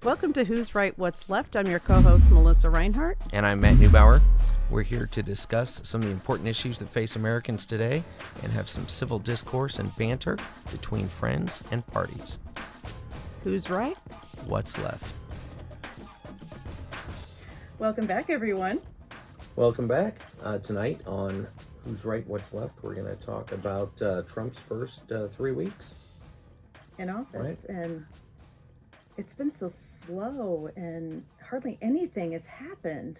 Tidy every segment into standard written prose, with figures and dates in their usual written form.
Welcome to Who's Right, What's Left. I'm your co-host, Melissa Reinhart. And I'm Matt Neubauer. We're here to discuss some of the important issues that face Americans today and have some civil discourse and banter between friends and parties. Who's right? What's left? Welcome back, everyone. Welcome back. Tonight on Who's Right, What's Left, we're going to talk about Trump's first 3 weeks in office. Right. And it's been so slow and hardly anything has happened.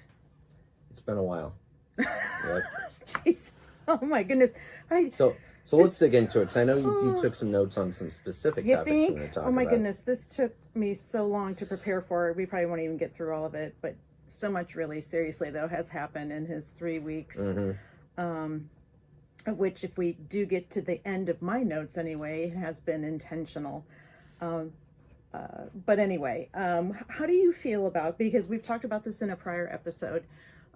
It's been a while. Yep. Jeez. Oh my goodness. So let's dig into it, because I know you took some notes on some specific topics think? we're going to talk Oh my about. goodness, this took me so long to prepare for. We probably won't even get through all of it, but so much really seriously though has happened in his 3 weeks. Of which, if we do get to the end of my notes anyway, has been intentional. But anyway, how do you feel about, because we've talked about this in a prior episode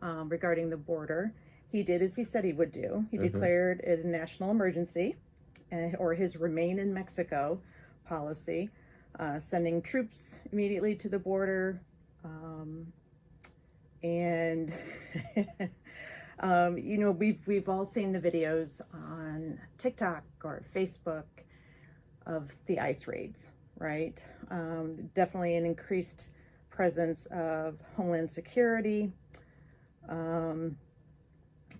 regarding the border. He did as he said he would do. He declared it a national emergency, or his remain in Mexico policy, sending troops immediately to the border. And you know, we've all seen the videos on TikTok or Facebook of the ICE raids, right? Definitely an increased presence of Homeland Security. A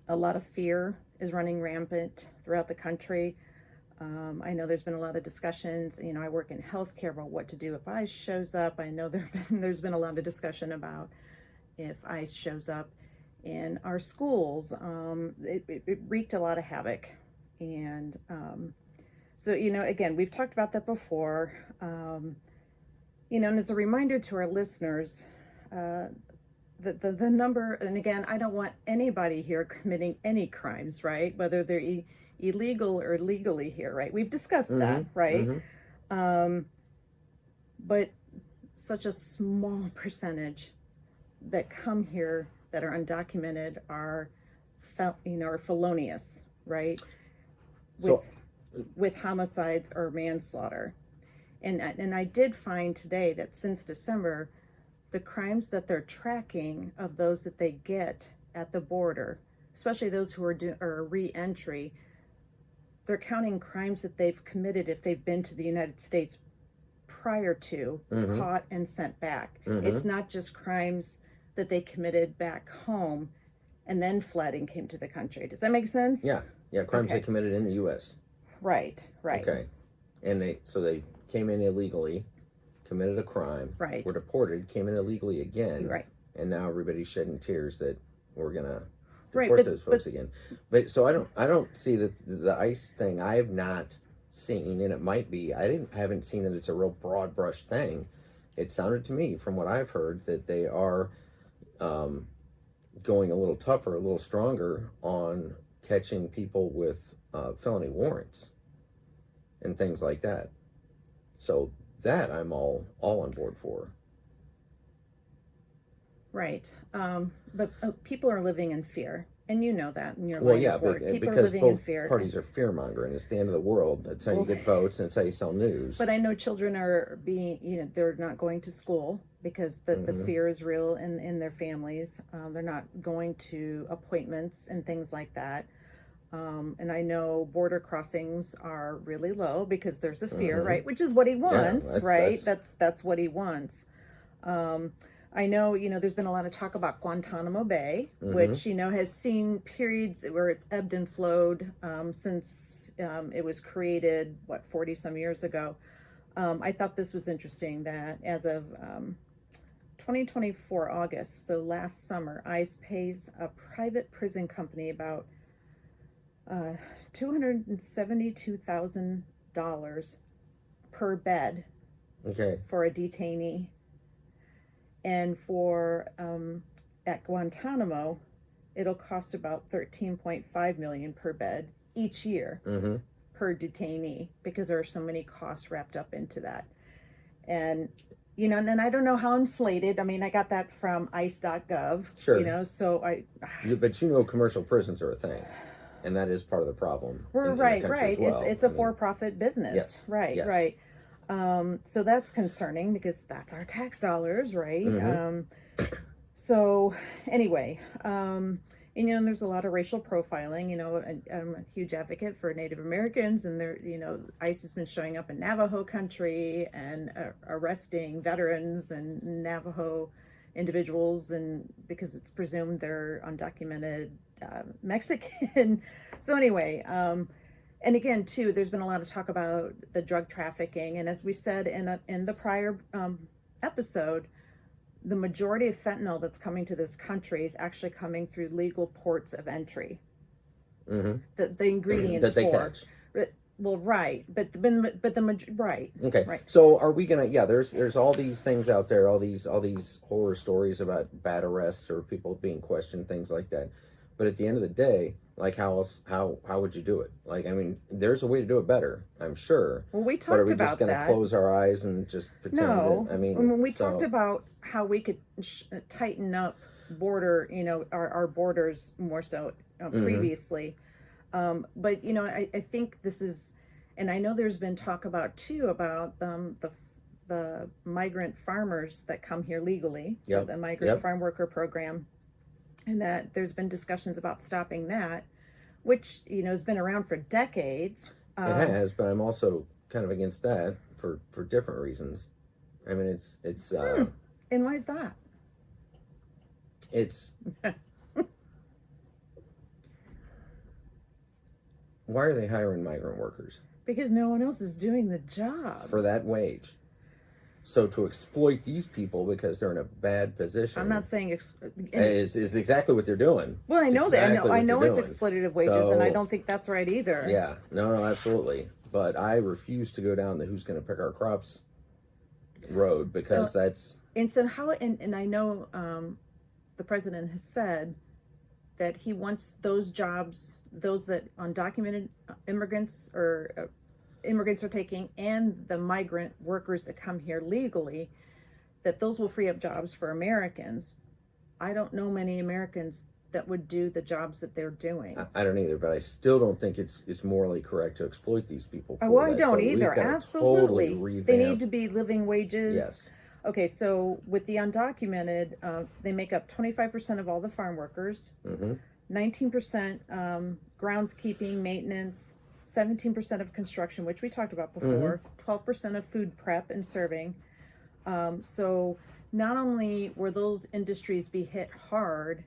lot of fear is running rampant throughout the country. I know there's been a lot of discussions. You know, I work in healthcare about what to do if ICE shows up. I know there's been a lot of discussion about if ICE shows up in our schools. It wreaked a lot of havoc. And so, you know, again, we've talked about that before. You know, and as a reminder to our listeners, the number, and again, I don't want anybody here committing any crimes, right? Whether they're illegal or legally here, right? We've discussed that, right? But such a small percentage that come here that are undocumented are felonious, right? With homicides or manslaughter. And I did find today that since December, the crimes that they're tracking of those that they get at the border, especially those who are re-entry, they're counting crimes that they've committed if they've been to the United States prior to, caught and sent back. It's not just crimes that they committed back home and then fled and came to the country. Does that make sense? Yeah, crimes they committed in the U.S. Right. Okay, and they came in illegally, committed a crime, right, were deported, came in illegally again, right, and now everybody's shedding tears that we're gonna deport those folks again. But so I don't see that the ICE thing. I have not seen, and it might be, haven't seen that it's a real broad brush thing. It sounded to me from what I've heard that they are going a little tougher, a little stronger on catching people with felony warrants and things like that. So that I'm all on board for. Right. But people are living in fear. And you know that in your Well, line yeah, of work. People because are living both in fear. parties are fear mongering. It's the end of the world. That's how you get votes, and it's how you sell news. But I know children are being, you know, they're not going to school because the fear is real in their families. They're not going to appointments and things like that. And I know border crossings are really low because there's a fear, right? Which is what he wants, right? That's what he wants. I know, you know, there's been a lot of talk about Guantanamo Bay, which, you know, has seen periods where it's ebbed and flowed since it was created, 40 some years ago. I thought this was interesting that as of 2024 August, so last summer, ICE pays a private prison company about $272,000 per bed for a detainee. And for at Guantanamo, it'll cost about $13.5 million per bed each year per detainee, because there are so many costs wrapped up into that. And you know, and then I don't know how inflated. I mean, I got that from ice.gov. Sure. You know, so But you know, commercial prisons are a thing, and that is part of the problem. Right. Well. It's a for-profit business. Yes. Right. Yes. Right. So that's concerning because that's our tax dollars, right? Mm-hmm. So anyway, and there's a lot of racial profiling. I'm a huge advocate for Native Americans, and ICE has been showing up in Navajo country and arresting veterans and Navajo individuals, and because it's presumed they're undocumented Mexican. So anyway, and again, too, there's been a lot of talk about the drug trafficking, and as we said in the prior episode, the majority of fentanyl that's coming to this country is actually coming through legal ports of entry. Mm-hmm. The ingredients that they catch. Well, right, but right. Okay, right. So are we gonna? Yeah, there's all these things out there, all these horror stories about bad arrests or people being questioned, things like that. But at the end of the day, like how would you do it? Like, I mean, there's a way to do it better, I'm sure. Well, we talked but are we about just gonna close our eyes and just pretend? No, I mean, we talked about how we could tighten up border, our borders more so previously. But I think this is, and I know there's been talk about too about the migrant farmers that come here legally, the migrant farm worker program, and that there's been discussions about stopping that, which has been around for decades. It has, but I'm also kind of against that for different reasons. I mean, it's and why is that? It's why are they hiring migrant workers? Because no one else is doing the job for that wage. So to exploit these people because they're in a bad position. I'm not saying is exactly what they're doing. Well, I know that. I know it's exploitative wages, and I don't think that's right either. Yeah, no, absolutely. But I refuse to go down the "who's going to pick our crops" road because that's. And so how? And I know the president has said that he wants those jobs, those that undocumented immigrants or immigrants are taking, and the migrant workers that come here legally, that those will free up jobs for Americans. I don't know many Americans that would do the jobs that they're doing. I don't either, but I still don't think it's morally correct to exploit these people. Oh, I don't either. Absolutely. Totally they need to be living wages. Yes. Okay, so with the undocumented, they make up 25% of all the farm workers, 19% groundskeeping, maintenance, 17% of construction, which we talked about before, 12% of food prep and serving. So not only were those industries be hit hard,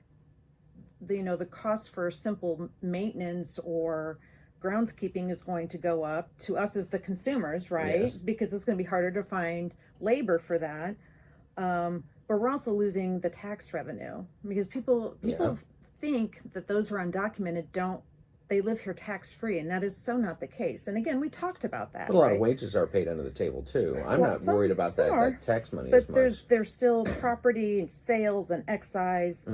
the cost for simple maintenance or groundskeeping is going to go up to us as the consumers, right? Yes. Because it's going to be harder to find labor for that. But we're also losing the tax revenue because people think that those who are undocumented they live here tax-free, and that is so not the case. And again, we talked about that. But a lot of wages are paid under the table too. I'm not worried about that tax money as much. But there's still property and sales and excise.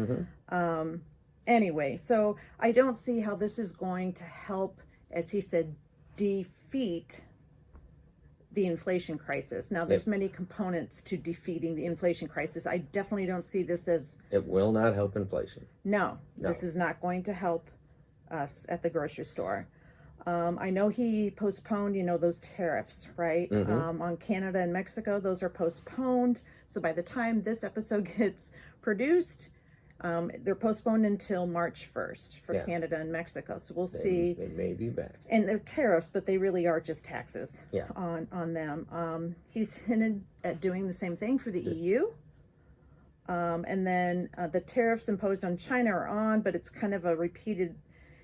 Anyway, so I don't see how this is going to help, as he said, defeat the inflation crisis. Now, there's many components to defeating the inflation crisis. I definitely don't see this as... It will not help inflation. No, this is not going to help us at the grocery store. I know he postponed, those tariffs, right? On Canada and Mexico, those are postponed. So by the time this episode gets produced, they're postponed until March 1st for Canada and Mexico. So we'll see. They may be back. And they're tariffs, but they really are just taxes on them. He's hinted at doing the same thing for the EU. And then the tariffs imposed on China are on, but it's kind of a repeated...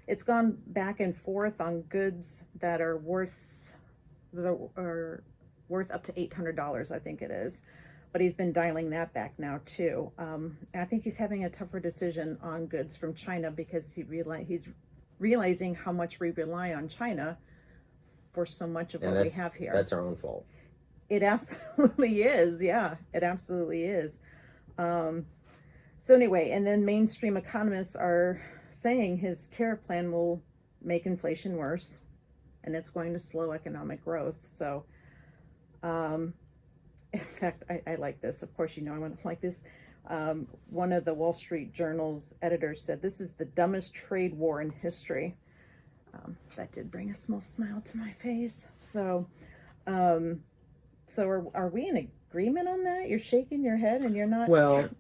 It's gone back and forth on goods that are worth up to $800, I think it is. But he's been dialing that back now too. I think he's having a tougher decision on goods from China because he's realizing how much we rely on China for so much of what we have here. That's our own fault. It absolutely is. Yeah, it absolutely is. So anyway, and then mainstream economists are saying his tariff plan will make inflation worse and it's going to slow economic growth. So, in fact, I like this. Of course, I wouldn't like this. One of the Wall Street Journal's editors said, "This is the dumbest trade war in history." That did bring a small smile to my face. So, So are we in agreement on that? You're shaking your head and you're not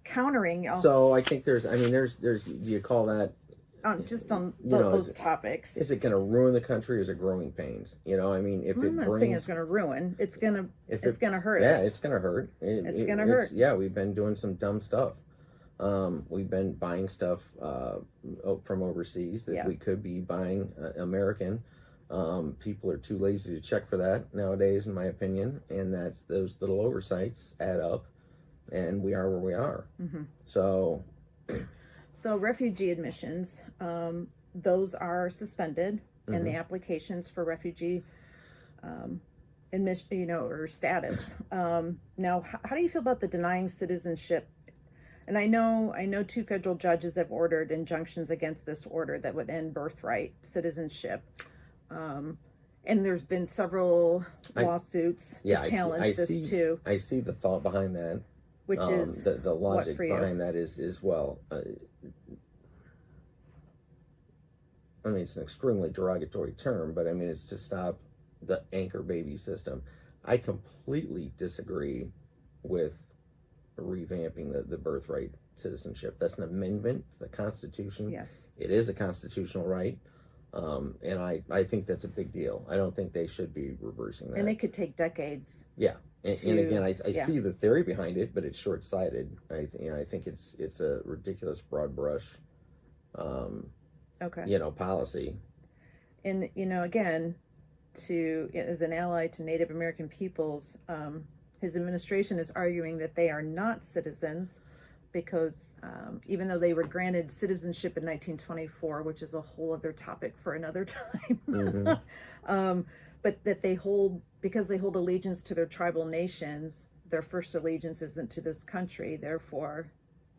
countering. So I think there's do you call that just on those topics? Is it going to ruin the country or is it growing pains? I mean, if I'm not saying it's going to ruin. It's going to hurt us. Yeah, it's going to hurt. It's going to hurt. Yeah, we've been doing some dumb stuff. We've been buying stuff from overseas that we could be buying American. People are too lazy to check for that nowadays, in my opinion, and those little oversights add up, and we are where we are. Mm-hmm. So refugee admissions, those are suspended, and the applications for refugee admission, or status. Now, how do you feel about the denying citizenship? And I know 2 federal judges have ordered injunctions against this order that would end birthright citizenship. And there's been several lawsuits to challenge this too. I see the thought behind that. Which is the logic behind that is well. I mean, it's an extremely derogatory term, but I mean, it's to stop the anchor baby system. I completely disagree with revamping the birthright citizenship. That's an amendment to the Constitution. Yes. It is a constitutional right. And I think that's a big deal. I don't think they should be reversing that. And it could take decades. Yeah. And again, I see the theory behind it, but it's short-sighted. I think it's a ridiculous broad brush, policy. And again, as an ally to Native American peoples, his administration is arguing that they are not citizens because even though they were granted citizenship in 1924, which is a whole other topic for another time, but that because they hold allegiance to their tribal nations, their first allegiance isn't to this country, therefore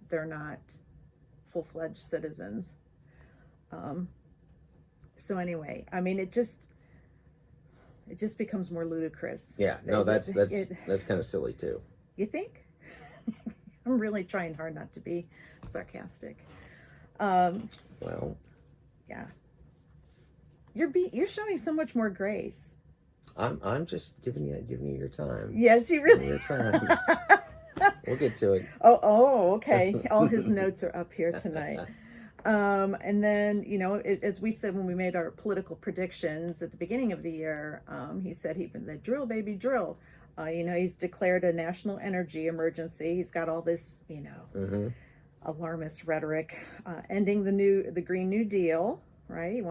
they're not full-fledged citizens. So anyway, I mean, it just becomes more ludicrous. Yeah, no, that's kind of silly too. You think? I'm really trying hard not to be sarcastic. Well, yeah. You're showing so much more grace. I'm just giving you your time. Yes, you really. Your time. We'll get to it. Oh, okay. All his notes are up here tonight. And then, as we said when we made our political predictions at the beginning of the year, he said the drill, baby, drill. He's declared a national energy emergency. He's got all this, alarmist rhetoric, ending the Green New Deal, right? He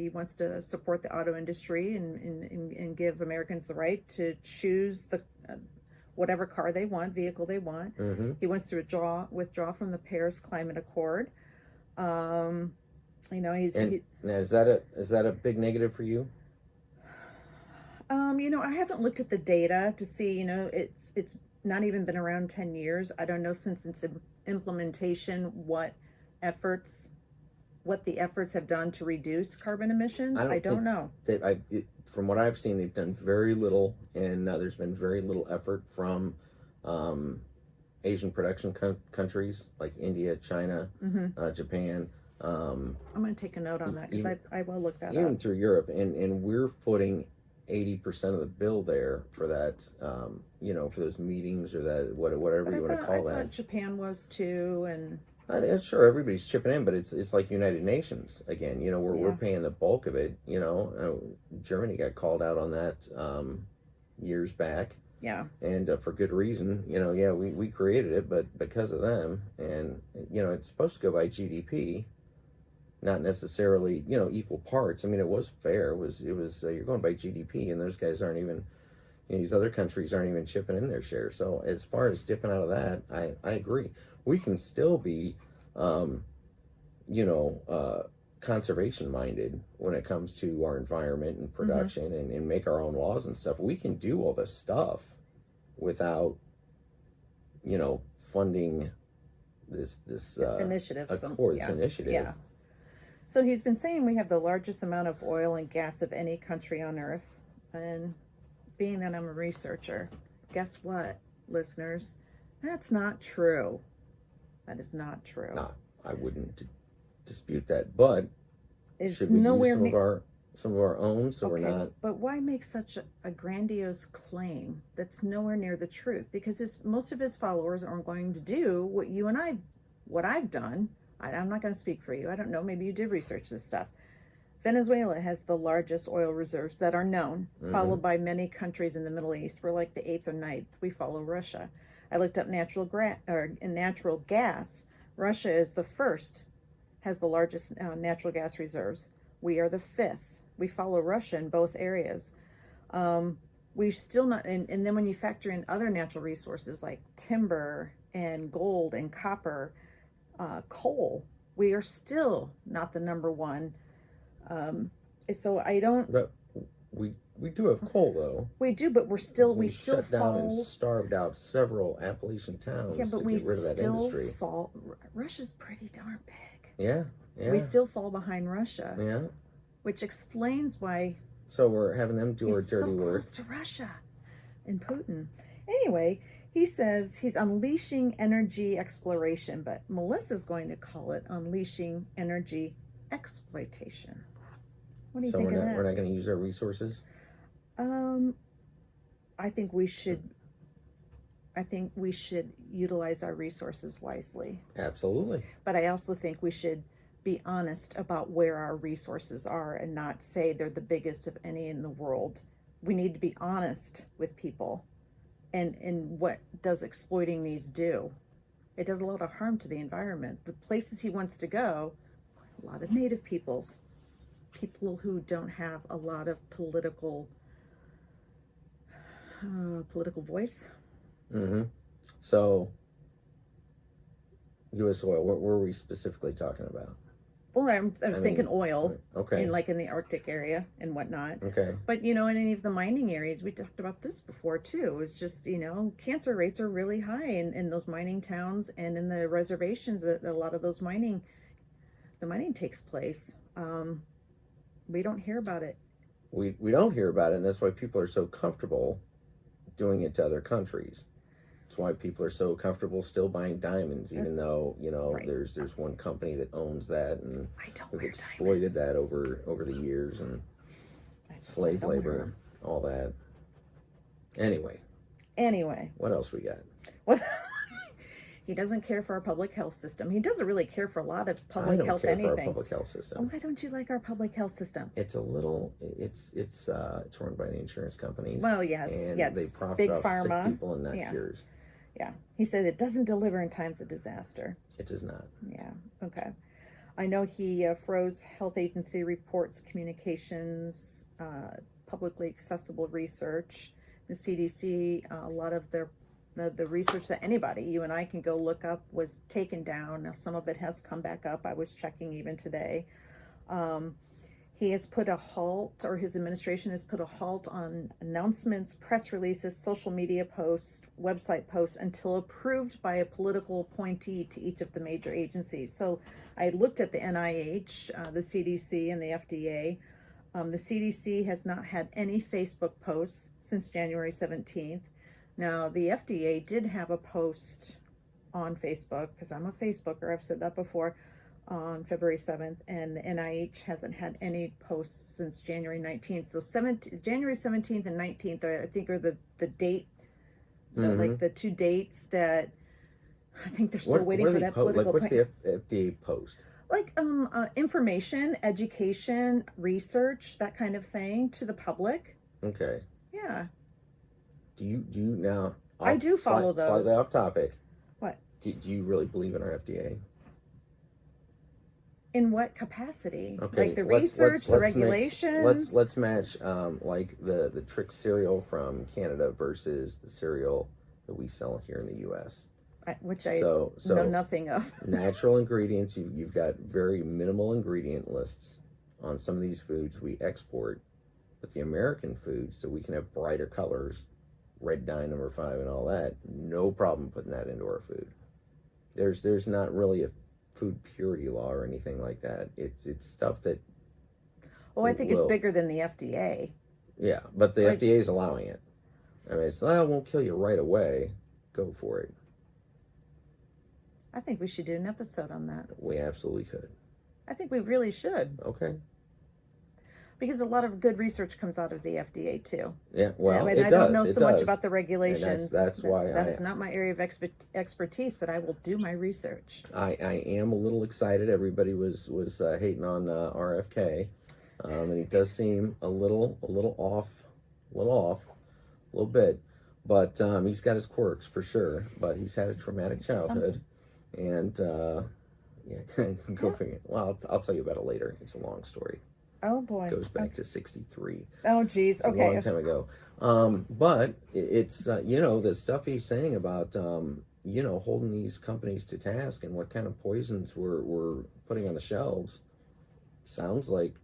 wants to support the auto industry and give Americans the right to choose the whatever car they want, vehicle they want. He wants to withdraw from the Paris Climate Accord. Now is that a big negative for you? I haven't looked at the data to see, it's not even been around 10 years. I don't know since its implementation what the efforts have done to reduce carbon emissions. I don't know. From what I've seen, they've done very little, and there's been very little effort from Asian production countries like India, China, Japan. I'm going to take a note on that because I will look that up. Even through Europe, and we're footing 80% of the bill there for that, for those meetings or that whatever you want to call that. I thought Japan was too, and I think sure everybody's chipping in, but it's like United Nations again. We're paying the bulk of it. Germany got called out on that years back. Yeah, and for good reason. We created it, but because of them, and it's supposed to go by GDP. Not necessarily, equal parts. I mean, it was fair. It was. You're going by GDP, and those guys aren't even. These other countries aren't even chipping in their share. So as far as dipping out of that, I agree. We can still be, conservation minded when it comes to our environment and production, and make our own laws and stuff. We can do all this stuff without, funding this initiative. Initiative. Yeah. So he's been saying we have the largest amount of oil and gas of any country on earth. And being that I'm a researcher, guess what, listeners? That's not true. That is not true. No, I wouldn't dispute that. But it's should we nowhere use some of our some of our own, so we're not. But why make such a grandiose claim that's nowhere near the truth? Because most of his followers aren't going to do what I've done. I'm not going to speak for you. I don't know. Maybe you did research this stuff. Venezuela has the largest oil reserves that are known, followed by many countries in the Middle East. We're like the 8th or 9th. We follow Russia. I looked up natural gas. Russia is the first, has the largest natural gas reserves. We are the 5th. We follow Russia in both areas. We still not, and then when you factor in other natural resources like timber and gold and copper, coal, we are still not the number one. So I don't. But we do have coal though. We do, but we still shut down and starved out several Appalachian towns to get rid of that industry. Russia's pretty darn big. Yeah. We still fall behind Russia. Yeah. Which explains why. So we're having them do our dirty work. Close to Russia and Putin. Anyway, he says he's unleashing energy exploration, but Melissa's going to call it unleashing energy exploitation. What do you think of that? We're not going to use our resources? I think we should utilize our resources wisely. Absolutely. But I also think we should be honest about where our resources are and not say they're the biggest of any in the world. We need to be honest with people. And what does exploiting these do? It does a lot of harm to the environment. The places he wants to go, a lot of native peoples, people who don't have a lot of political voice. So, U.S. oil, what were we specifically talking about? Well, I was thinking oil, okay, in the Arctic area and whatnot. Okay. But, in any of the mining areas, we talked about this before too. It's just, cancer rates are really high in those mining towns and in the reservations that a lot of those the mining takes place. We don't hear about it. We don't hear about it, and that's why people are so comfortable doing it to other countries. That's why people are so comfortable still buying diamonds, even though right. there's one company that owns that, and we've exploited that over the years, and slave labor, all that. Anyway, what else we got? What? He doesn't care for our public health system. He doesn't really care for a lot of public health anything. For our public health system. Why don't you like our public health system? It's it's run by the insurance companies. Well, they profit big off pharma. Sick people and not cures. Yeah, he said it doesn't deliver in times of disaster. It does not. Yeah. Okay. I know he froze health agency reports, communications, publicly accessible research. The CDC, a lot of the research that anybody, you and I can go look up, was taken down. Now some of it has come back up. I was checking even today. He has put a halt, or his administration has put a halt on announcements, press releases, social media posts, website posts until approved by a political appointee to each of the major agencies. So I looked at the NIH, the CDC, and the FDA. The CDC has not had any Facebook posts since January 17th. Now, the FDA did have a post on Facebook, because I'm a Facebooker, I've said that before, on February 7th, and the NIH hasn't had any posts since January 19th. So January 17th and 19th, I think, are the date, the two dates that I think they're still waiting for that political. What's the FDA post? Information, education, research, that kind of thing to the public. Okay. Yeah. Do you now? I do follow those. Slightly off topic. What? Do you really believe in our FDA? In what capacity? Okay, like the research, the regulations? Let's match like the trick cereal from Canada versus the cereal that we sell here in the U.S. Which I know nothing of. Natural ingredients. You've got very minimal ingredient lists on some of these foods we export, but the American foods, so we can have brighter colors, red dye number 5 and all that, no problem putting that into our food. There's not really a food purity law or anything like that. It's stuff that. I think it's bigger than the FDA. Yeah, but the FDA is allowing it. I mean, it won't kill you right away. Go for it. I think we should do an episode on that. We absolutely could. I think we really should. Okay. Because a lot of good research comes out of the FDA too. Yeah, well, I mean, it I does. don't know It so does. much about the And regulations. that's why that is not my area of expertise, but I will do my research. I am a little excited. Everybody was hating on RFK, and he does seem a little off, a little bit. But he's got his quirks for sure. But he's had a traumatic childhood, and yeah, go figure. Well, I'll tell you about it later. It's a long story. Oh boy, It goes back to '63. Oh geez, It's okay. a long time ago. But it's you know, the stuff he's saying about you know, holding these companies to task and what kind of poisons we're putting on the shelves sounds like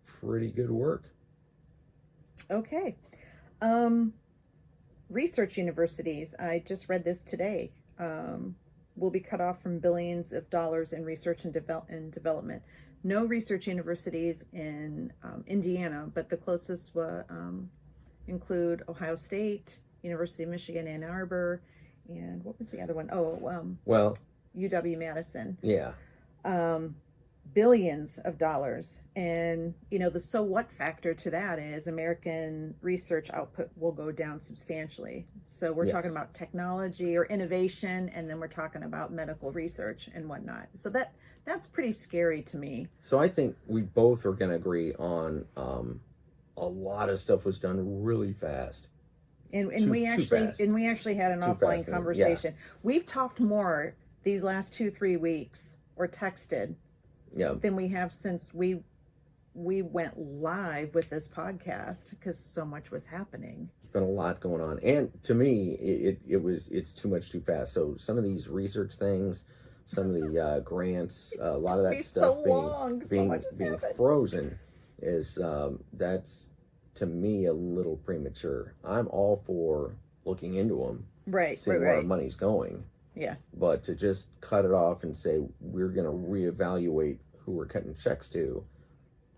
pretty good work. Okay. Research universities, I just read this today, will be cut off from billions of dollars in research and development. No research universities in Indiana, but the closest include Ohio State, University of Michigan, Ann Arbor, and what was the other one? Well, UW-Madison. yeah. Billions of dollars. And, you know, the so what factor to that is American research output will go down substantially. So we're talking about technology or innovation, and then we're talking about medical research and whatnot. So that's pretty scary to me. So I think we both are going to agree on a lot of stuff was done really fast. And we actually had an offline conversation. Yeah. We've talked more these last 2-3 weeks or texted than we have since we went live with this podcast, because so much was happening. There's been a lot going on, and to me it's too much too fast. So some of these research things, some of the grants, a lot of that stuff being frozen is that's to me a little premature. I'm all for looking into them, seeing where our money's going. Yeah. But to just cut it off and say we're going to reevaluate who we're cutting checks to,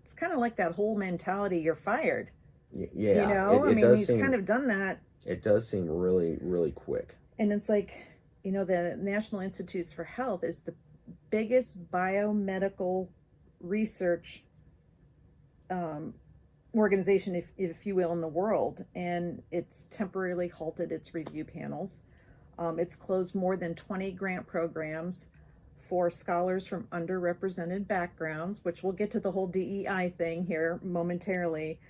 it's kind of like that whole mentality, you're fired. Yeah. You know, I mean, he's kind of done that. It does seem really, really quick. And it's like, you know, the National Institutes for Health is the biggest biomedical research organization, if you will, in the world. And it's temporarily halted its review panels. It's closed more than 20 grant programs for scholars from underrepresented backgrounds, which we'll get to the whole DEI thing here momentarily.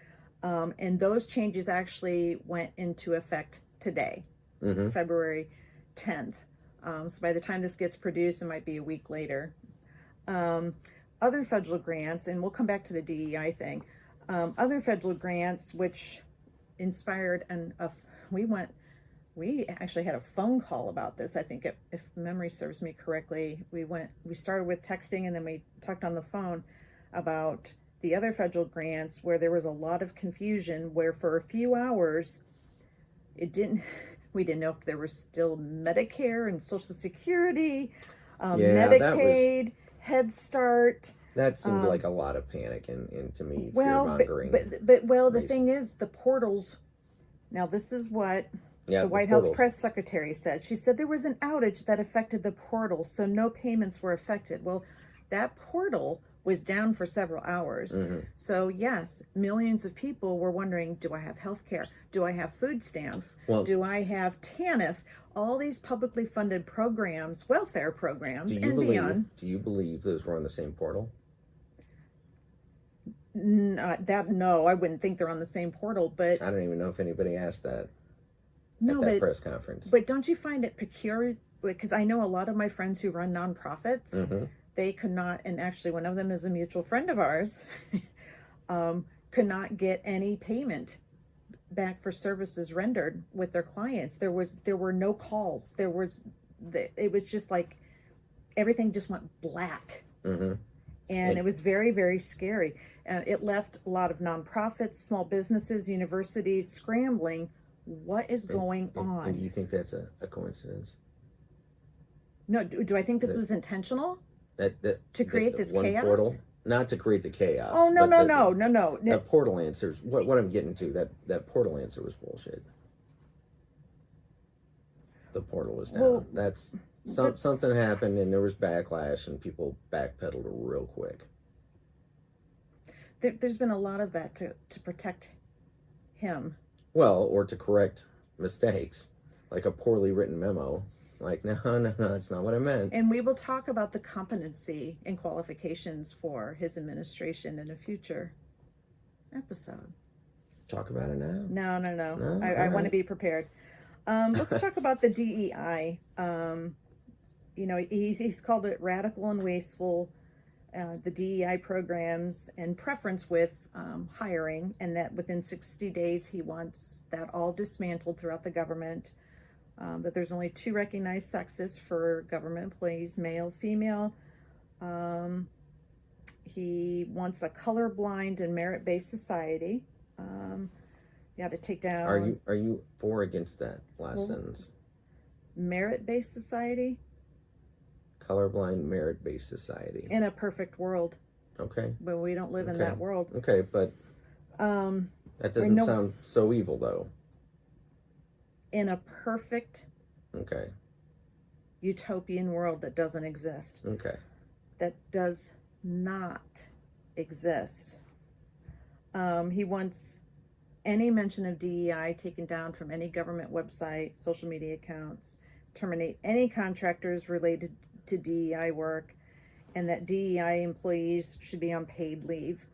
And those changes actually went into effect today, February 10th. So by the time this gets produced, it might be a week later. Other federal grants, and we'll come back to the DEI thing. Other federal grants, which inspired, and we actually had a phone call about this. I think if memory serves me correctly, we started with texting, and then we talked on the phone about the other federal grants, where there was a lot of confusion, where for a few hours we didn't know if there was still Medicare and Social Security, Medicaid, Head Start. That seemed like a lot of panic and to me, fear-mongering. But the thing is, the portals. Now, this is what the White House press secretary said. She said there was an outage that affected the portal, so no payments were affected. Well, that portal was down for several hours. So yes, millions of people were wondering, do I have health care? Do I have food stamps? Do I have TANF? All these publicly funded programs, welfare programs, beyond. Do you believe those were on the same portal? No, I wouldn't think they're on the same portal, but I don't even know if anybody asked that at that press conference. But don't you find it peculiar? Because I know a lot of my friends who run nonprofits, they could not, and actually one of them is a mutual friend of ours, could not get any payment back for services rendered with their clients. There were no calls. It was just like everything just went black. And it was very, very scary. It left a lot of nonprofits, small businesses, universities scrambling. What is going on? And do you think that's a coincidence? No. Do I think this was intentional? To create this chaos? Portal, not to create the chaos. Oh, no. That portal answers, what I'm getting to, that portal answer was bullshit. The portal was down. Well, something happened and there was backlash and people backpedaled real quick. there's been a lot of that to protect him. Well, or to correct mistakes, like a poorly written memo. Like, no, that's not what I meant. And we will talk about the competency and qualifications for his administration in a future episode. Talk about it now? No. I want to be prepared. Let's talk about the DEI. He's called it radical and wasteful, the DEI programs and preference with hiring, and that within 60 days he wants that all dismantled throughout the government. That there's only 2 recognized sexes for government employees, male, female. He wants a colorblind and merit-based society. To take down. Are you for or against that last sentence? Merit-based society? Colorblind merit-based society. In a perfect world. Okay. But we don't live in that world. Okay, but that doesn't sound so evil, though. In a perfect utopian world that doesn't exist. Okay. That does not exist. He wants any mention of DEI taken down from any government website, social media accounts, terminate any contractors related to DEI work, and that DEI employees should be on paid leave.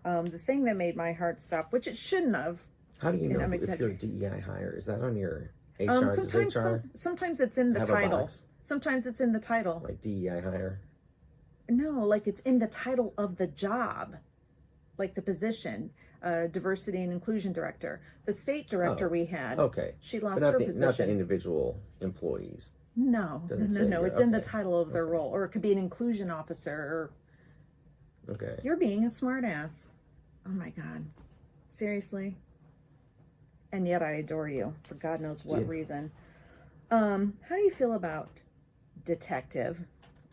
The thing that made my heart stop, which it shouldn't have. How do you know if you're a DEI hire? Is that on your HR? Sometimes it's in the title. Sometimes it's in the title. Like DEI hire? No, like it's in the title of the job, like the position. Diversity and inclusion director. The state director we had. Okay. She lost her position. Not the individual employees. No. It's in the title of their role, or it could be an inclusion officer. Okay. You're being a smartass. Oh my God, seriously. And yet I adore you for God knows what reason. How do you feel about detective?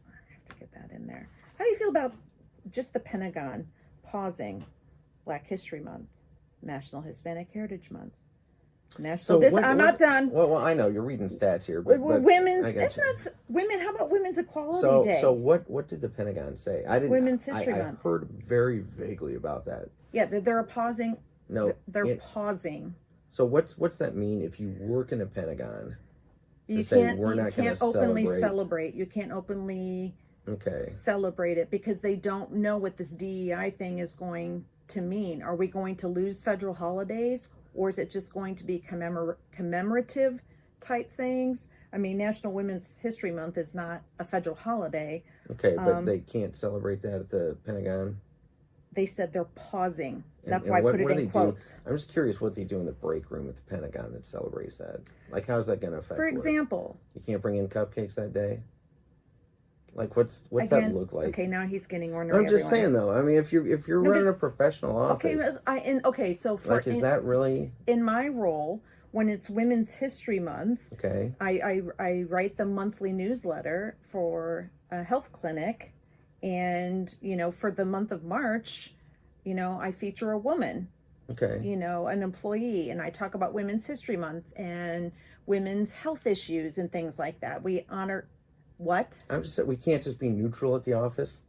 I have to get that in there. How do you feel about just the Pentagon pausing Black History Month, National Hispanic Heritage Month, I'm not done. Well, I know you're reading stats here, but women's. It's not women. How about Women's Equality Day? So what did the Pentagon say? I didn't. Women's History Month. I heard very vaguely about that. Yeah, they're pausing. No, they're pausing. So what's that mean if you work in a Pentagon? You can't openly celebrate. You can't openly celebrate it because they don't know what this DEI thing is going to mean. Are we going to lose federal holidays, or is it just going to be commemorative type things? I mean, National Women's History Month is not a federal holiday. Okay, but they can't celebrate that at the Pentagon? They said they're pausing. That's why I put it in quotes. I'm just curious what they do in the break room at the Pentagon that celebrates that. Like, how's that going to affect For example. You can't bring in cupcakes that day? Like, what's that look like? Okay, now he's getting ornery. I'm just saying, though. I mean, if you're running a professional office. So is that really in my role when it's Women's History Month? Okay. I write the monthly newsletter for a health clinic, and for the month of March, I feature a woman. Okay. An employee, and I talk about Women's History Month and women's health issues and things like that. We honor. What? I'm just saying we can't just be neutral at the office.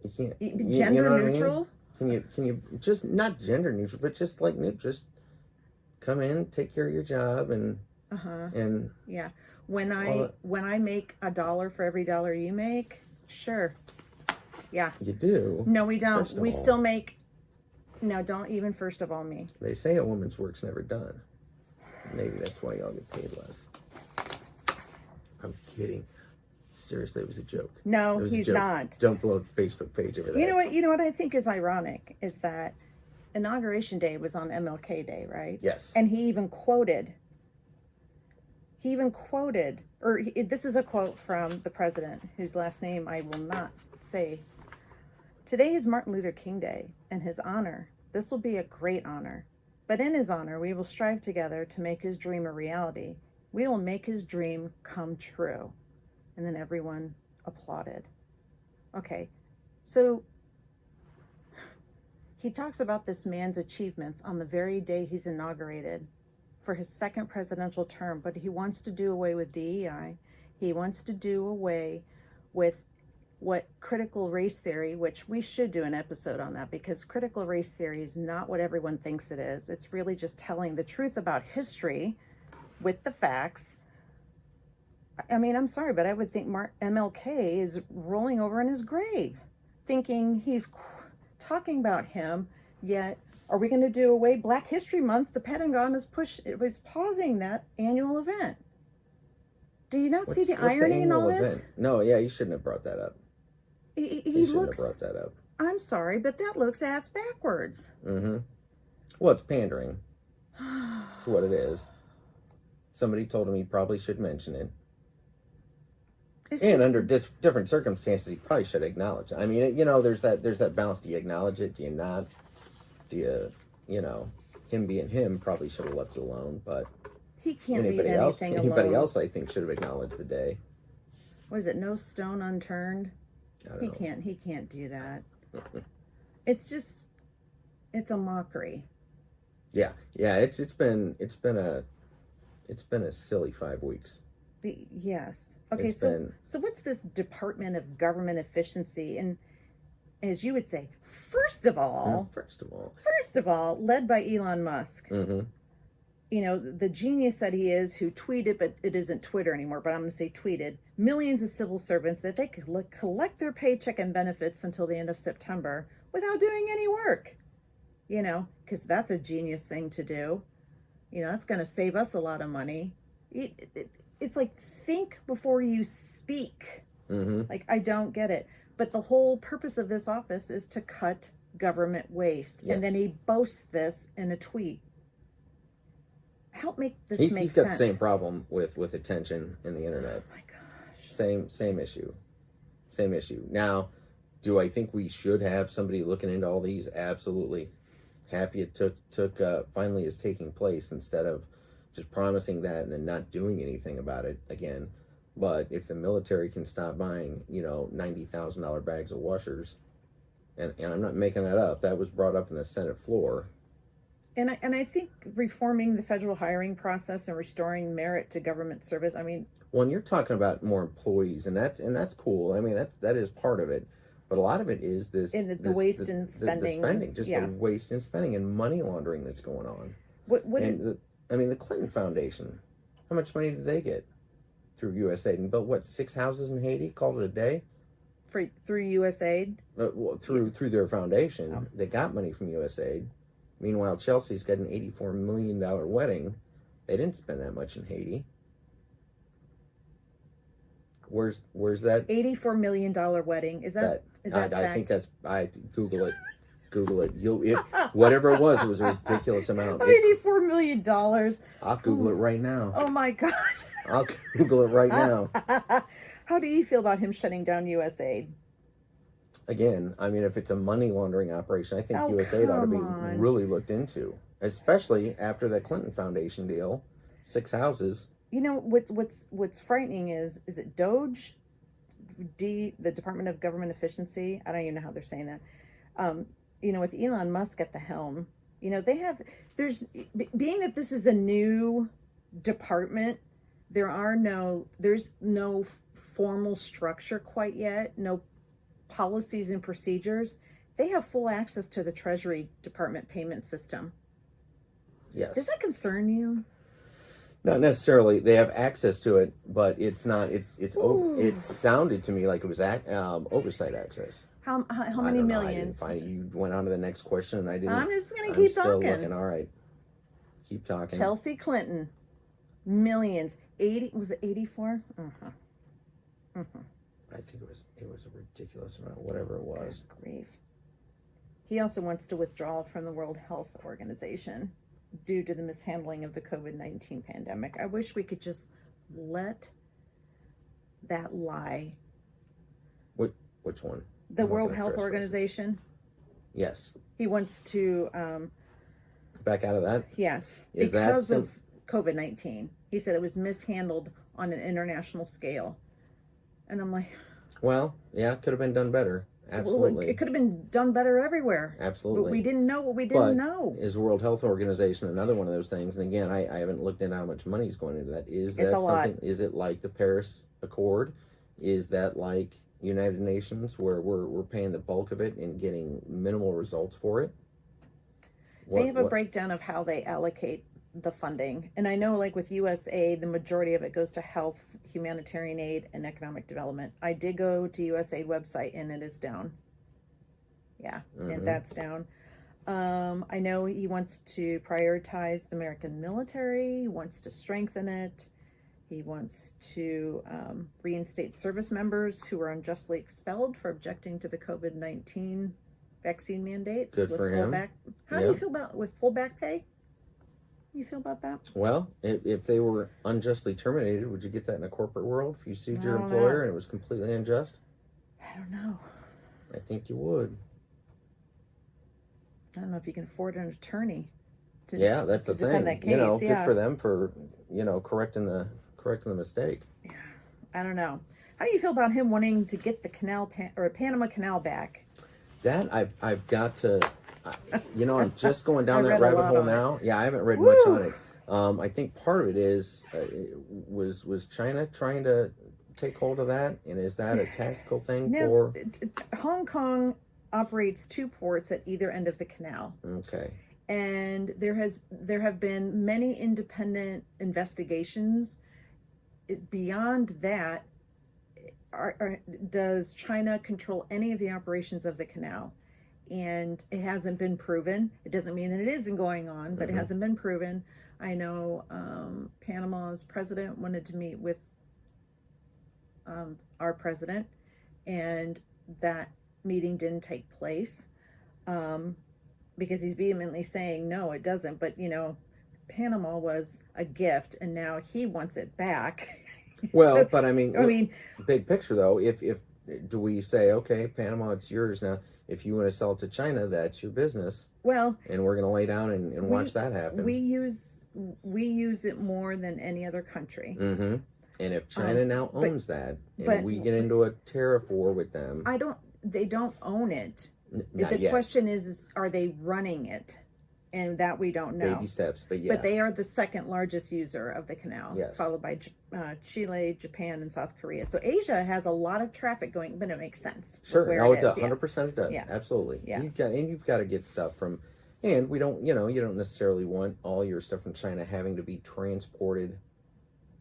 You can't gender neutral. I mean? Can you just not gender neutral, but just like just come in, take care of your job, and yeah. When I make $1 for every dollar you make, sure. Yeah. You do. No, we don't. We still make. No, don't even. First of all, me. They say a woman's work's never done. Maybe that's why y'all get paid less. I'm kidding. Seriously, it was a joke. No, he's not. Don't blow up the Facebook page over that. You know what I think is ironic is that Inauguration Day was on MLK Day, right? Yes. And he even quoted, this is a quote from the president, whose last name I will not say. Today is Martin Luther King Day. In his honor, this will be a great honor. But in his honor, we will strive together to make his dream a reality. We will make his dream come true. And then everyone applauded. Okay, so he talks about this man's achievements on the very day he's inaugurated for his second presidential term, but he wants to do away with DEI. He wants to do away with what critical race theory, which we should do an episode on that, because critical race theory is not what everyone thinks it is. It's really just telling the truth about history with the facts. I mean, I'm sorry, but I would think MLK is rolling over in his grave, thinking he's talking about him, yet are we going to do away Black History Month? The Pentagon was pausing that annual event. Do you not see the irony in all this? No, yeah, you shouldn't have brought that up. He looks. Have brought that up. I'm sorry, but that looks ass backwards. Mm-hmm. Well, it's pandering. That's what it is. Somebody told him he probably should mention it. Under different circumstances, he probably should acknowledge it. I mean, there's that balance. Do you acknowledge it? Do you not? Do you, him being him probably should have left it alone, but he can't leave anything alone. Anybody else, I think, should have acknowledged the day. What is it? No stone unturned. He can't do that. It's a mockery. Yeah. It's been a silly 5 weeks. Yes. Okay. So what's this Department of Government Efficiency? And as you would say, first of all, led by Elon Musk. Mm-hmm. The genius that he is, who tweeted, but it isn't Twitter anymore, but I'm going to say tweeted, millions of civil servants that they could collect their paycheck and benefits until the end of September without doing any work. Because that's a genius thing to do. That's going to save us a lot of money. It's like, think before you speak. Mm-hmm. Like, I don't get it. But the whole purpose of this office is to cut government waste. Yes. And then he boasts this in a tweet. Help make this make sense. He's got the same problem with attention in the internet. Oh my gosh. Same issue. Now, do I think we should have somebody looking into all these? Absolutely. Happy it finally is taking place instead of just promising that and then not doing anything about it again. But if the military can stop buying, $90,000 bags of washers, and I'm not making that up, that was brought up in the Senate floor. And I think reforming the federal hiring process and restoring merit to government service. I mean, when you're talking about more employees, and that's cool. I mean, that is part of it, but a lot of it is this the waste in spending, the waste in spending and money laundering that's going on. The Clinton Foundation, how much money did they get through USAID and built 6 houses in Haiti? Called it a day. Through USAID. Through their foundation, They got money from USAID. Meanwhile, Chelsea's got an $84 million wedding. They didn't spend that much in Haiti. Where's that? $84 million wedding. Is that fact? I think that's. Google it. Google it. Whatever it was a ridiculous amount. $84 million. I'll Google it right now. Oh my gosh. I'll Google it right now. How do you feel about him shutting down USAID? Again, I mean, if it's a money laundering operation, I think USAID ought to be really looked into, especially after the Clinton Foundation deal, 6 houses. What's frightening is it Doge, the Department of Government Efficiency? I don't even know how they're saying that. With Elon Musk at the helm, there's being that this is a new department, there's no formal structure quite yet, no policies and procedures. They have full access to the Treasury Department payment system. Yes. Does that concern you? Not necessarily. They have access to it, but it's not. It sounded to me like it was oversight access. How many millions? You went on to the next question, and I didn't. I'm just going to keep still talking. Looking. All right, keep talking. Chelsea Clinton, millions. 80 was it 84? I think it was a ridiculous amount, whatever it was. Good grief. He also wants to withdraw from the World Health Organization due to the mishandling of the COVID-19 pandemic. I wish we could just let that lie. Which one? The World Health Organization? Yes. He wants to back out of that? Yes. Because of COVID-19. He said it was mishandled on an international scale. And I'm like, well, yeah, it could have been done better. Absolutely. Well, it could have been done better everywhere. Absolutely. But we didn't know what we didn't know. Is the World Health Organization another one of those things? And again, I haven't looked into how much money is going into that. Is that it's a something? Lot. Is it like the Paris Accord? Is that like United Nations where we're paying the bulk of it and getting minimal results for it? They have a breakdown of how they allocate the funding. And I know, like with USAID, the majority of it goes to health, humanitarian aid, and economic development. I did go to USAID website and it is down. Yeah, and that's down. I know he wants to prioritize the American military, he wants to strengthen it. He wants to reinstate service members who were unjustly expelled for objecting to the COVID-19 vaccine mandates. Good with for full him. Back, how do you feel about with full back pay? You feel about that? Well, if they were unjustly terminated, would you get that in a corporate world? If you sued your I don't employer know. and it was completely unjust? I don't know. I think you would. I don't know if you can afford an attorney to, That's to the defend thing. that case. You know, yeah. good for them for, correcting the mistake. Yeah. I don't know. How do you feel about him wanting to get the Panama Canal back? That I've got to, I'm just going down that read a rabbit lot hole on now. Yeah, I haven't read Woo! much on it. I think part of it is was China trying to take hold of that, and is that a tactical thing for Hong Kong operates 2 ports at either end of the canal. Okay. And there have been many independent investigations. Beyond that, does China control any of the operations of the canal? And it hasn't been proven. It doesn't mean that it isn't going on, but it hasn't been proven. I know Panama's president wanted to meet with our president, and that meeting didn't take place because he's vehemently saying no, it doesn't. But Panama was a gift, and now he wants it back. Well, So, but I mean, big picture though, if do we say, okay, Panama, it's yours now? If you want to sell it to China, that's your business. Well, and we're going to lay down and watch that happen. We use it more than any other country. Mm-hmm. And if China now owns that, and we get into a tariff war with them, they don't own it. Not the yet. question is, are they running it? And that we don't know. Baby steps, but yeah. But they are the second largest user of the canal, Yes. followed by Chile, Japan, and South Korea. So Asia has a lot of traffic going, but it makes sense. Sure. Where Oh, it it is. 100% it does. Yeah. Absolutely. Yeah. You've got to get stuff from, and we don't, you don't necessarily want all your stuff from China having to be transported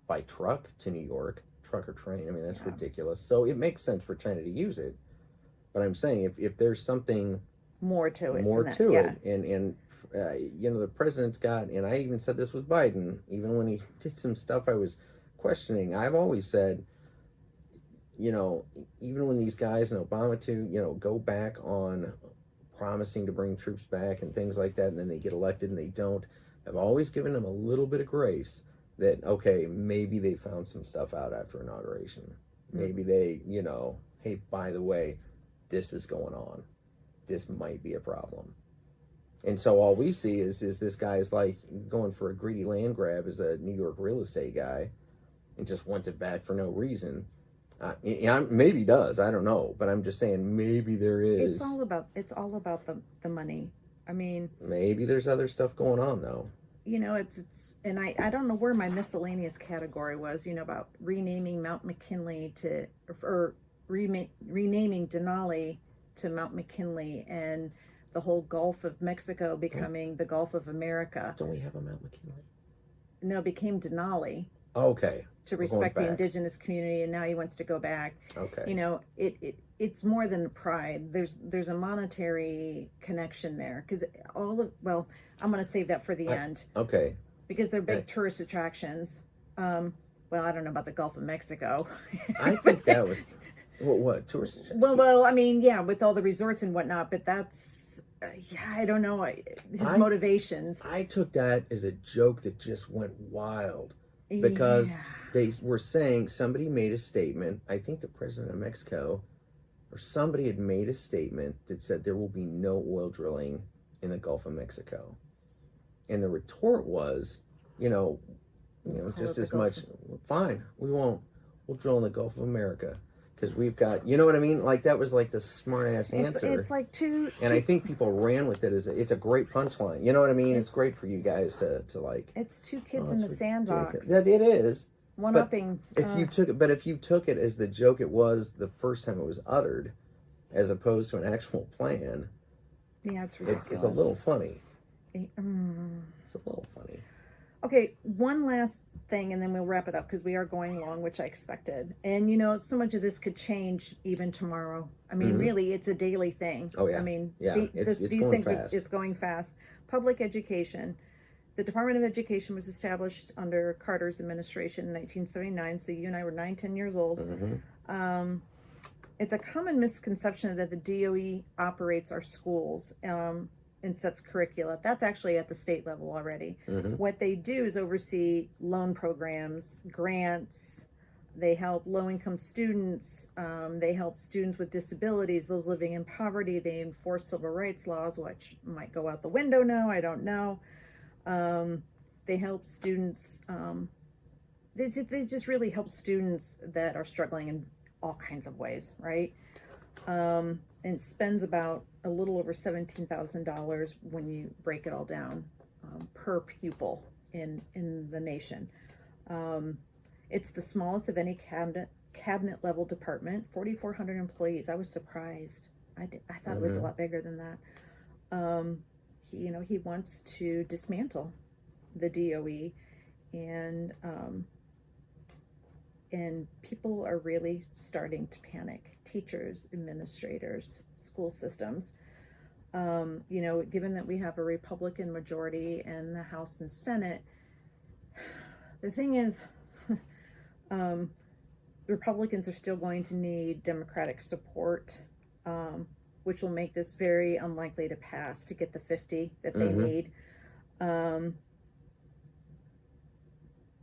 by truck to New York, truck or train. I mean, that's ridiculous. So it makes sense for China to use it. But I'm saying if there's something more to it, and the president's got, and I even said this with Biden, even when he did some stuff I was questioning, I've always said, even when these guys and Obama too, go back on promising to bring troops back and things like that, and then they get elected and they don't, I've always given them a little bit of grace that, okay, maybe they found some stuff out after inauguration. Maybe they, hey, by the way, this is going on. This might be a problem. And so all we see is this guy is like going for a greedy land grab as a New York real estate guy and just wants it back for no reason. Maybe he does. I don't know. But I'm just saying maybe there is. It's all about the money. I mean, maybe there's other stuff going on though. It's and I don't know where my miscellaneous category was, about renaming Mount McKinley or renaming Denali to Mount McKinley, and the whole Gulf of Mexico becoming the Gulf of America. Don't we have a Mount McKinley? No, it became Denali. Okay. To respect the indigenous community, and now he wants to go back. Okay. It's more than pride. There's a monetary connection there, because I'm going to save that for the end. Okay. Because they're big tourist attractions. I don't know about the Gulf of Mexico. I think that was what tourist attractions? Well, I mean, yeah, with all the resorts and whatnot, but that's I don't know his motivations. I took that as a joke that just went wild. Because they were saying, somebody made a statement, I think the president of Mexico, or somebody had made a statement that said there will be no oil drilling in the Gulf of Mexico. And the retort was, just as much, fine, we won't. We'll drill in the Gulf of America. Because we've got, you know what I mean? Like, that was like the smart ass answer. It's like and I think people ran with it as it's a great punchline. You know what I mean? It's great for you guys to like. It's two kids in the sandbox. That it is. one-upping. If you took it as the joke it was the first time it was uttered, as opposed to an actual plan, yeah, it's ridiculous. It's a little funny. Mm. It's a little funny. Okay, one last thing, and then we'll wrap it up because we are going long, which I expected. And so much of this could change even tomorrow. I mean, really, it's a daily thing. Oh yeah. I mean, it's these going things fast. it's going fast. Public education. The Department of Education was established under Carter's administration in 1979. So you and I were 9, 10 years old. It's a common misconception that the DOE operates our schools and sets curricula. That's actually at the state level already. What they do is oversee loan programs, grants. They help low-income students. They help students with disabilities, those living in poverty. They enforce civil rights laws, which might go out the window now. I don't know. They help students. They just really help students that are struggling in all kinds of ways, right? And spends about a little over $17,000 when you break it all down per pupil in the nation. It's the smallest of any cabinet level department, 4,400 employees. I was surprised. I thought it was a lot bigger than that. He wants to dismantle the DOE, and people are really starting to panic. Teachers, administrators, school systems. Given that we have a Republican majority in the House and Senate, the thing is, Republicans are still going to need Democratic support, which will make this very unlikely to pass to get the 50 that they need.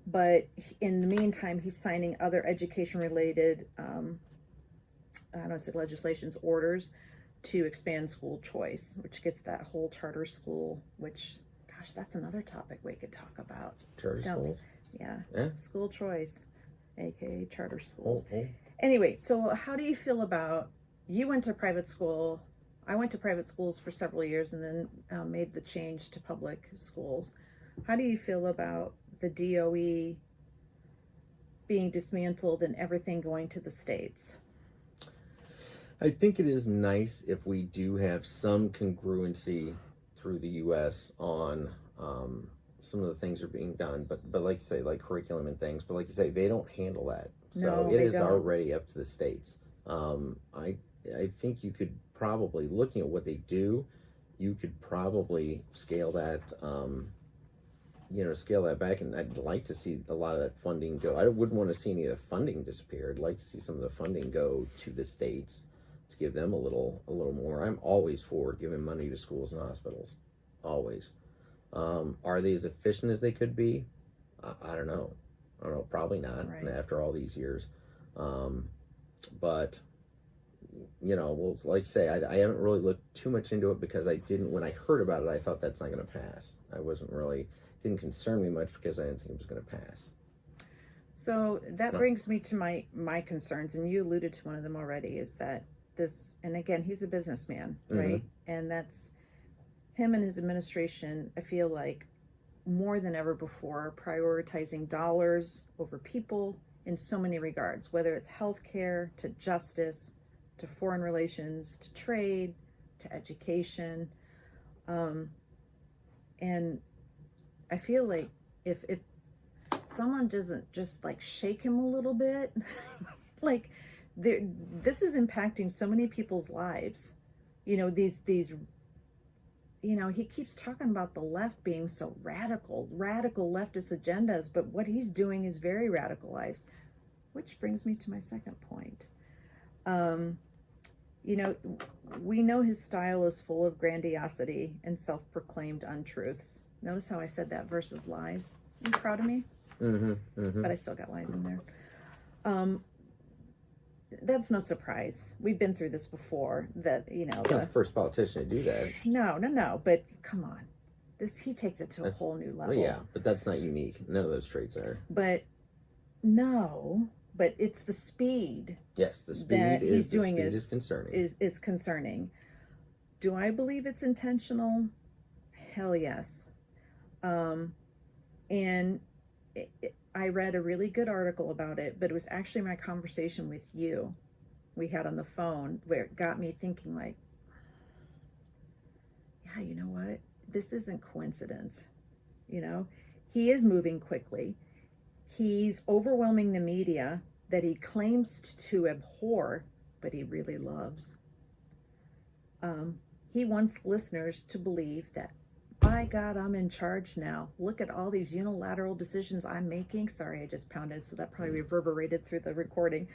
But in the meantime, he's signing other education-related, I don't know, legislations, orders to expand school choice, which gets that whole charter school, which, gosh, that's another topic we could talk about. Charter schools? Yeah. School choice, aka charter schools. Anyway, so how do you feel about, you went to private school, I went to private schools for several years and then made the change to public schools. How do you feel about the DOE being dismantled and everything going to the states? I think it is nice if we do have some congruency through the U.S. on some of the things are being done, but like you say, like curriculum and things, but like you say, they don't handle that. So it is already up to the states. I think you could probably, looking at what they do, you could probably scale that, scale that back, and I'd like to see a lot of that funding go. I wouldn't want to see any of the funding disappear. I'd like to see some of the funding go to the states to give them a little more. I'm always for giving money to schools and hospitals, always. Are they as efficient as they could be? I don't know. Probably not, right, after all these years. But well, like I say, I haven't really looked too much into it because when I heard about it, I thought that's not going to pass. Didn't concern me much because I didn't think it was going to pass. So that brings me to my concerns, and you alluded to one of them already, is that this, and again, he's a businessman, right? And that's him and his administration, I feel like, more than ever before, prioritizing dollars over people in so many regards, whether it's healthcare, to justice, to foreign relations, to trade, to education. And I feel like if someone doesn't just like shake him a little bit, like this is impacting so many people's lives. These he keeps talking about the left being so radical leftist agendas, but what he's doing is very radicalized, which brings me to my second point. We know his style is full of grandiosity and self-proclaimed untruths. Notice how I said that versus lies. Are you proud of me? But I still got lies in there. That's no surprise. We've been through this before. That not the first politician to do that. No. But come on, he takes it to a whole new level. Well, yeah, but that's not unique. None of those traits are. But it's the speed. Yes, the speed that he's doing is concerning. Is concerning. Do I believe it's intentional? Hell yes. And I read a really good article about it, but it was actually my conversation with you we had on the phone where it got me thinking like, yeah, you know what? This isn't coincidence. You know, he is moving quickly. He's overwhelming the media that he claims to abhor, but he really loves. He wants listeners to believe that, by God, I'm in charge now. Look at all these unilateral decisions I'm making. Sorry, I just pounded, so that probably reverberated through the recording.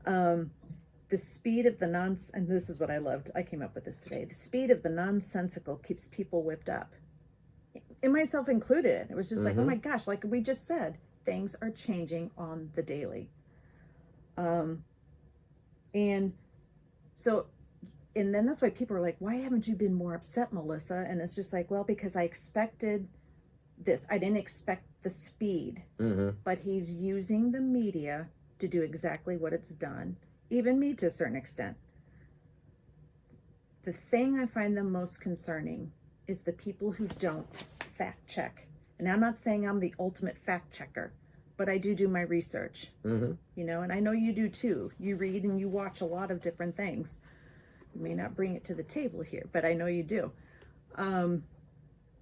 The speed of the and this is what I loved. I came up with this today. The speed of the nonsensical keeps people whipped up. And myself included. It was just like, oh my gosh, like we just said, things are changing on the daily. And so, and then that's why people are like, why haven't you been more upset, Melissa? And it's just like, well, because I expected this. I didn't expect the speed, but he's using the media to do exactly what it's done. Even me to a certain extent. The thing I find the most concerning is the people who don't fact check. And I'm not saying I'm the ultimate fact checker, but I do my research. You know, and I know you do too. You read and you watch a lot of different things. You may not bring it to the table here, but I know you do. A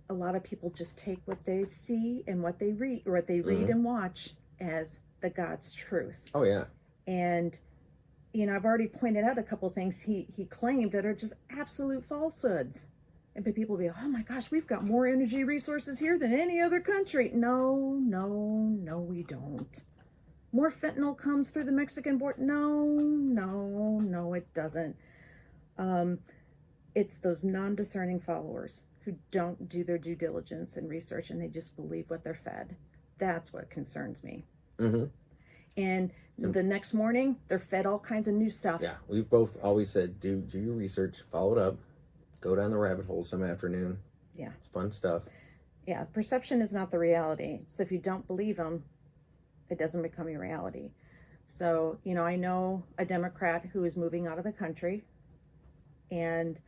lot of people just take what they see and what they read, or what they read and watch as the God's truth. Oh yeah. And you know, I've already pointed out a couple things he claimed that are just absolute falsehoods. And people will be, oh my gosh, we've got more energy resources here than any other country. No, we don't. More fentanyl comes through the Mexican border. No, it doesn't. It's those non-discerning followers who don't do their due diligence and research, and they just believe what they're fed. That's what concerns me. And the next morning, they're fed all kinds of new stuff. Yeah, we've both always said, do your research, follow it up, go down the rabbit hole some afternoon. Yeah. It's fun stuff. Yeah, perception is not the reality. So if you don't believe them, it doesn't become your reality. So, you know, I know a Democrat who is moving out of the country and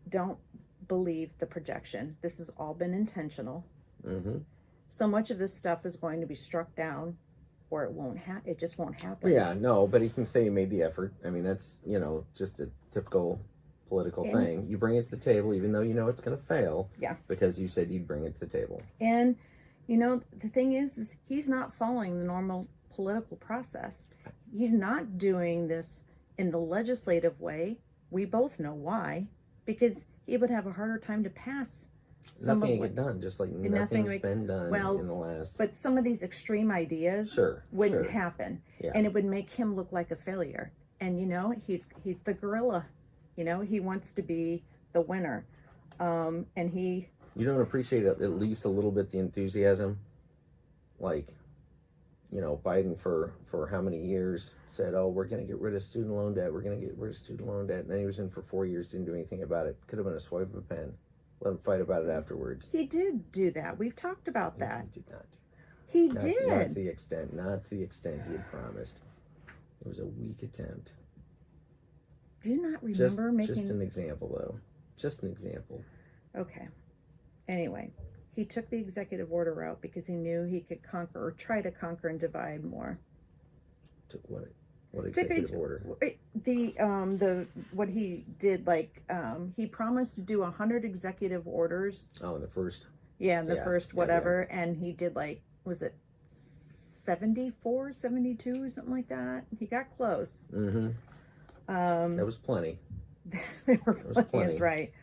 don't believe the projection. This has all been intentional. So much of this stuff is going to be struck down, or it just won't happen. Yeah, no, but he can say he made the effort. I mean, that's, you know, just a typical political thing. You bring it to the table, even though you know it's going to fail. Yeah. Because you said you'd bring it to the table. And, you know, the thing is he's not following the normal political process. He's not doing this in the legislative way. We both know why. Because he would have a harder time to pass Nothing get done, just like nothing's been done in the last. But some of these extreme ideas wouldn't happen, and it would make him look like a failure. And you know, he's the gorilla. You know, he wants to be the winner, and he. You don't appreciate at least a little bit the enthusiasm, like, you know, Biden for how many years said, "Oh, we're going to get rid of student loan debt. We're going to get rid of student loan debt," and then he was in for 4 years, didn't do anything about it. Could have been a swipe of a pen. Let him fight about it afterwards. He did do that. We've talked about that. He did not do that. He not, did. Not to the extent he had promised. It was a weak attempt. Do you not remember making... Just an example, though. Just an example. Okay. Anyway, he took the executive order route because he knew he could conquer, or try to conquer and divide more. Took what? What executive order? The what he did, like he promised to do 100 executive orders. Oh, in the first. Yeah, in the first whatever, and he did like, was it 74, 72 or something like that? He got close. That was plenty. There were plenty. Is right.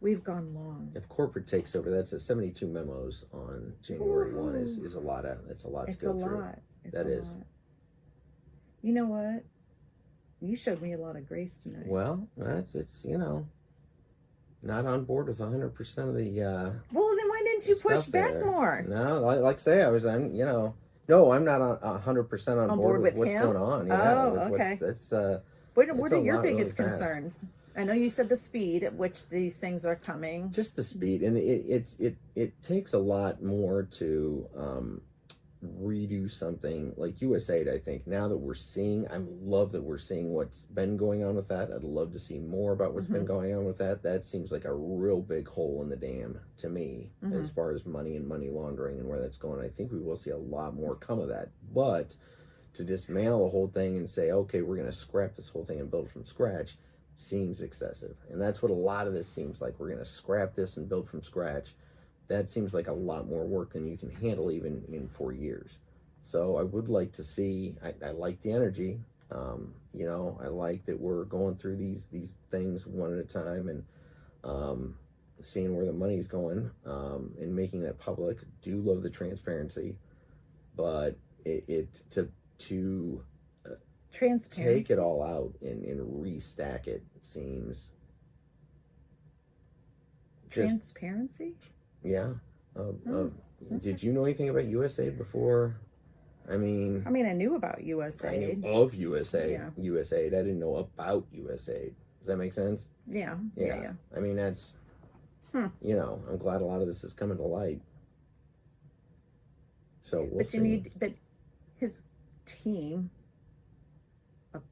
We've gone long. If corporate takes over, that's 72 memos on January 1 is a lot of. That's a lot to go through. It's a lot. You know what? You showed me a lot of grace tonight. Well, it's you know, not on board with 100% of the. Well, then why didn't you push back more? No, like I say, I'm you know, no, I'm not 100% on board with what's going on. Yeah, okay. What are your biggest concerns? I know you said the speed at which these things are coming. Just the speed, and it takes a lot more to redo something like USAID. I think now that we're seeing, I love that we're seeing what's been going on with that. I'd love to see more about what's been going on with that. That seems like a real big hole in the dam to me, as far as money and money laundering and where that's going. I think we will see a lot more come of that. But to dismantle the whole thing and say, okay, we're going to scrap this whole thing and build from scratch seems excessive. And that's what a lot of this seems like. We're going to scrap this and build from scratch. That seems like a lot more work than you can handle even in 4 years. So I would like to see, I like the energy. You know, I like that we're going through these things one at a time and seeing where the money's going and making that public. Do love the transparency, but to take it all out and restack it seems transparency. Yeah. Did you know anything about USAID before? I mean, I knew about USAID. I knew of USAID. I didn't know about USAID. Does that make sense? Yeah. I mean, that's, you know, I'm glad a lot of this is coming to light. So we'll see. But his team of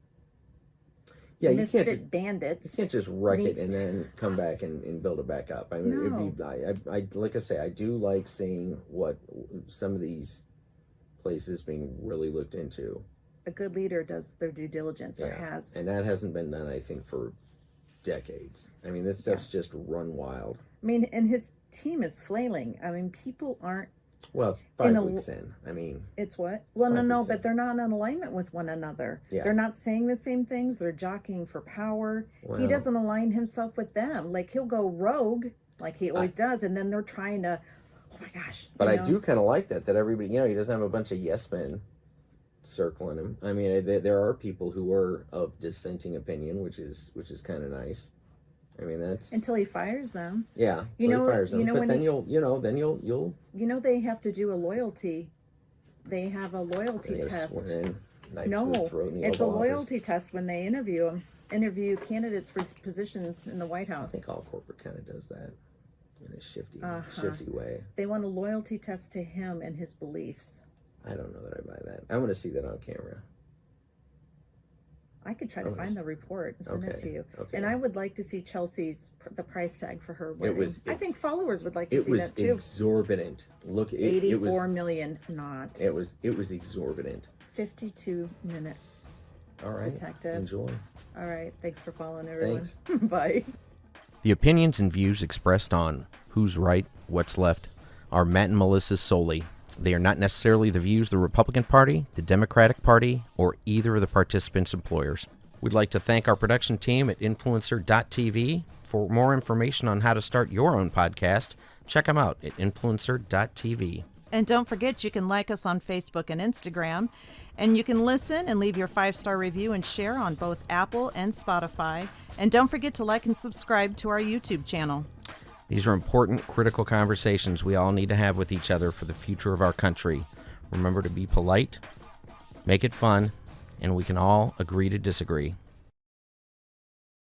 misfit bandits. You can't just wreck it and then come back and build it back up. I mean, I like I say, I do like seeing what some of these places being really looked into. A good leader does their due diligence, or has. And that hasn't been done, I think, for decades. I mean, this stuff's just run wild. I mean, and his team is flailing. I mean, people aren't. Well, 5 weeks in. I mean, it's what? Well, no, but they're not in alignment with one another. Yeah. They're not saying the same things. They're jockeying for power. Well, he doesn't align himself with them. Like, he'll go rogue, like he always does, and then they're trying to, oh my gosh. But I do kind of like that everybody, you know, he doesn't have a bunch of yes men circling him. I mean, there are people who are of dissenting opinion, which is kind of nice. I mean, that's until he fires them. Yeah, he fires them. But then you'll. You know, they have to do a loyalty. They have a loyalty test. It's a loyalty test when they interview candidates for positions in the White House. I think all corporate kind of does that in a shifty way. They want a loyalty test to him and his beliefs. I don't know that I buy that. I want to see that on camera. I could try to find the report and send it to you. Okay. And I would like to see Chelsea's, the price tag for her wedding. I think followers would like to see that too. It was exorbitant. Look, 84 million, not. It was exorbitant. 52 minutes. All right. Detective. Enjoy. All right. Thanks for following, everyone. Thanks. Bye. The opinions and views expressed on Who's Right, What's Left are Matt and Melissa's solely. They are not necessarily the views of the Republican Party, the Democratic Party, or either of the participants' employers. We'd like to thank our production team at influencer.tv. For more information on how to start your own podcast, check them out at influencer.tv. And don't forget, you can like us on Facebook and Instagram, and you can listen and leave your 5-star review and share on both Apple and Spotify. And don't forget to like and subscribe to our YouTube channel. These are important, critical conversations we all need to have with each other for the future of our country. Remember to be polite, make it fun, and we can all agree to disagree.